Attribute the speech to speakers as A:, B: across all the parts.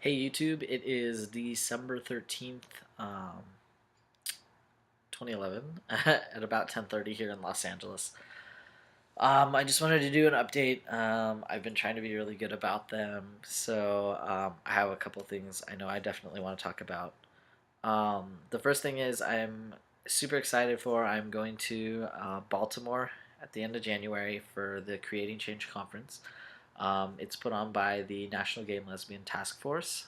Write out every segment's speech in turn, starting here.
A: Hey YouTube, it is December 13th, 2011 at about 10:30 here in Los Angeles. I just wanted to do an update. I've been trying to be really good about them, so I have a couple things I know I definitely want to talk about. The first thing is I'm super excited for. I'm going to Baltimore at the end of January for the Creating Change Conference. It's put on by the National Gay and Lesbian Task Force.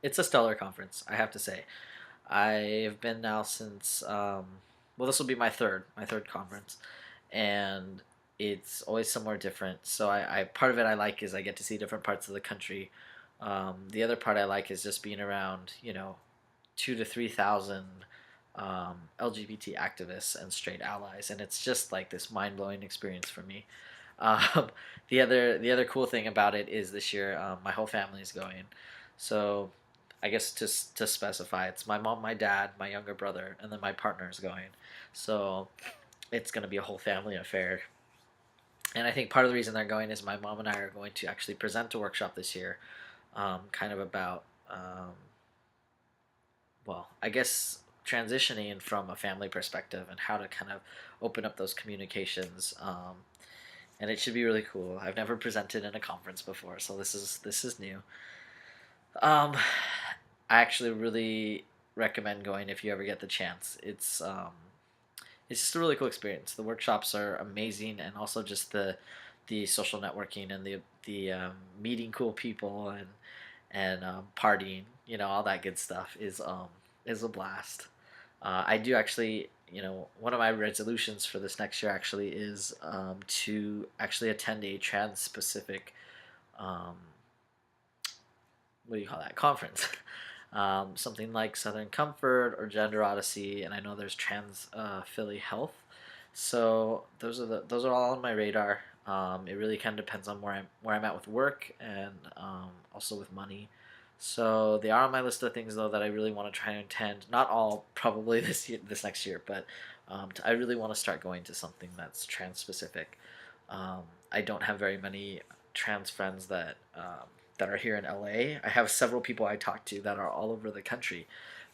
A: It's a stellar conference, I have to say. I've been now since well, this will be my third conference, and it's always somewhere different. So I part of it I like is I get to see different parts of the country. The other part I like is just being around, 2 to 3 thousand LGBT activists and straight allies, and it's just like this mind blowing experience for me. Um, the other cool thing about it is this year my whole family is going, so I guess to specify, it's my mom, my dad, my younger brother, and then my partner is going. So it's going to be a whole family affair. And I think part of the reason they're going is my mom and I are going to actually present a workshop this year, kind of about, well, I guess transitioning from a family perspective and how to kind of open up those communications. And it should be really cool. I've never presented in a conference before, so this is new. Um, I actually really recommend going if you ever get the chance. It's just a really cool experience. The workshops are amazing, and also just the social networking and the meeting cool people and partying. All that good stuff is a blast. I do actually. One of my resolutions for this next year actually is to actually attend a trans specific um, what do you call that, conference. Something like Southern Comfort or Gender Odyssey, and I know there's Trans Philly Health. So those are all on my radar. It really kind of depends on where I'm at with work and also with money. So they are on my list of things though that I really want to try and attend. Not all probably this next year, but I really want to start going to something that's trans specific. I don't have very many trans friends that are here in LA. I have several people I talk to that are all over the country,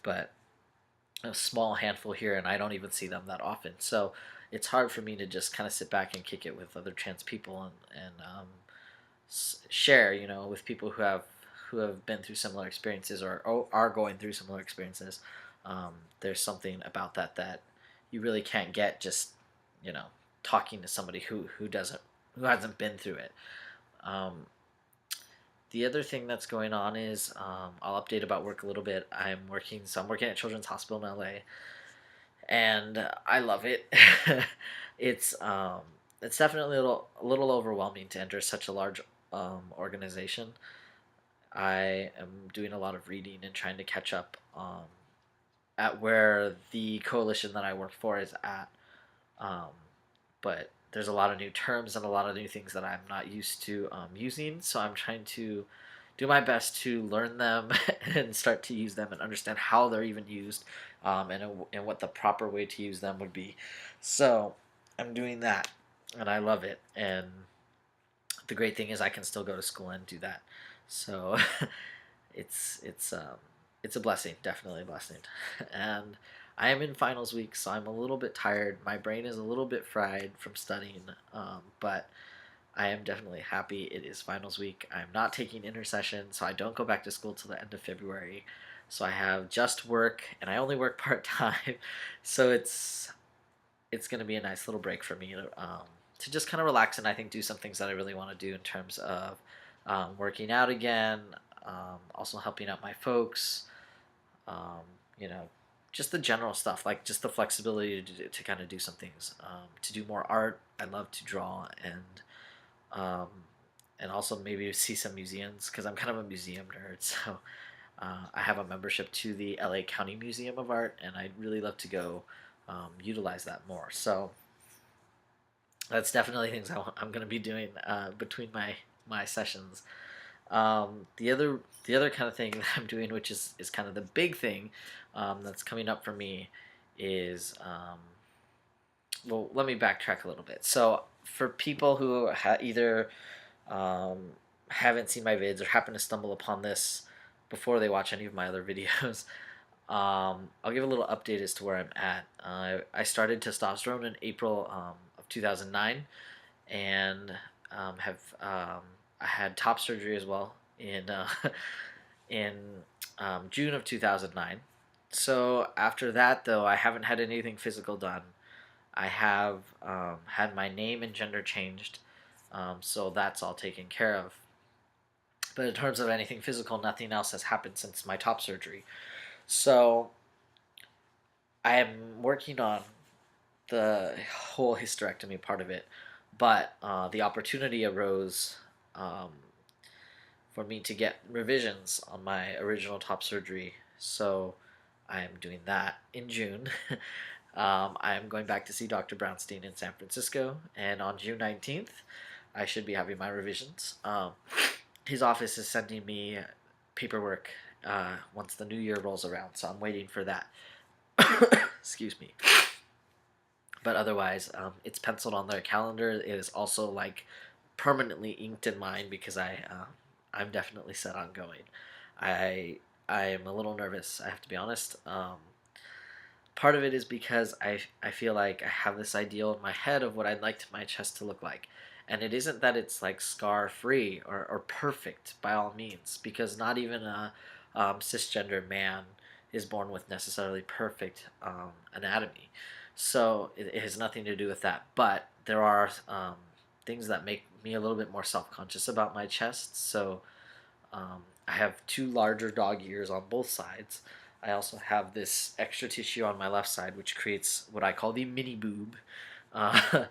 A: but a small handful here, and I don't even see them that often. So it's hard for me to just kind of sit back and kick it with other trans people and share, with people who have been through similar experiences or are going through similar experiences. There's something about that you really can't get just you know talking to somebody who hasn't been through it. Um, the other thing that's going on is I'll update about work a little bit. I'm working at Children's Hospital in LA, and I love it. it's um, it's definitely a little overwhelming to enter such a large organization. I am doing a lot of reading and trying to catch up at where the coalition that I work for is at. Um, but there's a lot of new terms and a lot of new things that I'm not used to using, so I'm trying to do my best to learn them and start to use them and understand how they're even used, and what the proper way to use them would be. So I'm doing that, and I love it. And the great thing is I can still go to school and do that. So it's it's um, it's a blessing, definitely a blessing. And I am in finals week, so I'm a little bit tired. My brain is a little bit fried from studying, but I am definitely happy it is finals week. I'm not taking intercession, so I don't go back to school till the end of February. So I have just work, and I only work part time. So it's gonna be a nice little break for me to just kind of relax and I think do some things that I really want to do in terms of working out again, also helping out my folks, um, you know, just the general stuff, like just the flexibility to kind of do some things, to do more art. I love to draw um, and also maybe see some museums because I'm kind of a museum nerd. So I have a membership to the LA County Museum of Art, and I'd really love to go utilize that more. So that's definitely things I'm going to be doing between my sessions. The other kind of thing that I'm doing, which is kind of the big thing that's coming up for me, is well, let me backtrack a little bit. So for people who either um, haven't seen my vids or happen to stumble upon this before they watch any of my other videos, I'll give a little update as to where I'm at. I started testosterone in April of 2009, and have I had top surgery as well in in June of 2009. So after that, though, I haven't had anything physical done. I have had my name and gender changed, so that's all taken care of. But in terms of anything physical, nothing else has happened since my top surgery. So I am working on the whole hysterectomy part of it, but the opportunity arose um, for me to get revisions on my original top surgery. So I am doing that in June. I am going back to see Dr. Brownstein in San Francisco, and on June 19th, I should be having my revisions. His office is sending me paperwork once the new year rolls around, so I'm waiting for that. Excuse me. But otherwise, it's penciled on their calendar. It is also like permanently inked in mine because I'm definitely set on going. I I am a little nervous. I have to be honest. Part of it is because I feel like I have this ideal in my head of what I'd like my chest to look like. And it isn't that it's like scar free or perfect by all means, because not even a cisgender man is born with necessarily perfect anatomy. So it has nothing to do with that. But there are things that make me a little bit more self conscious about my chest. So I have two larger dog ears on both sides. I also have this extra tissue on my left side, which creates what I call the mini boob, uh,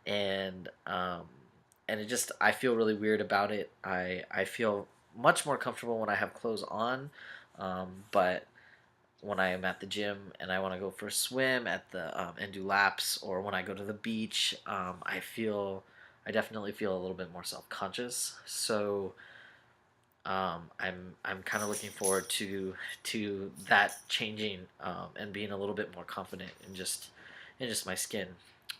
A: and and it just I feel really weird about it. I feel much more comfortable when I have clothes on, but when I am at the gym and I want to go for a swim at the and do laps, or when I go to the beach, I definitely feel a little bit more self conscious. So I'm kind of looking forward to that changing and being a little bit more confident in just my skin.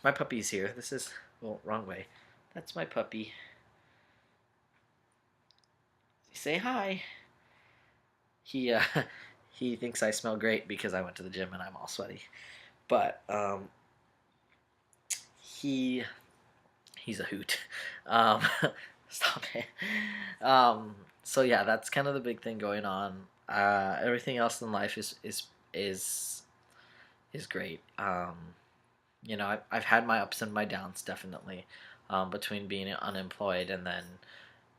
A: My puppy's here. This is well wrong way. That's my puppy. Say hi. He he thinks I smell great because I went to the gym and I'm all sweaty. But he he's a hoot. Um, stop it. So yeah, that's kind of the big thing going on. Everything else in life is is great. You know, I've had my ups and my downs definitely, between being unemployed and then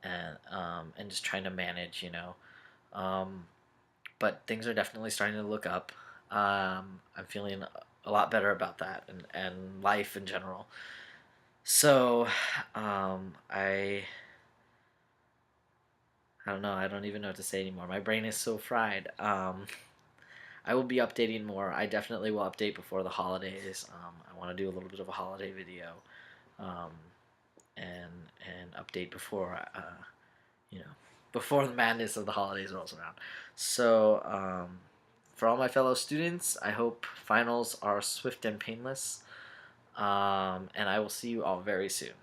A: and just trying to manage. You know, um, but things are definitely starting to look up. I'm feeling a lot better about that and life in general. So, I don't know. I don't even know what to say anymore. My brain is so fried. I will be updating more. I definitely will update before the holidays. I want to do a little bit of a holiday video, um, and update before you know before the madness of the holidays rolls around. So, for all my fellow students, I hope finals are swift and painless. And I will see you all very soon.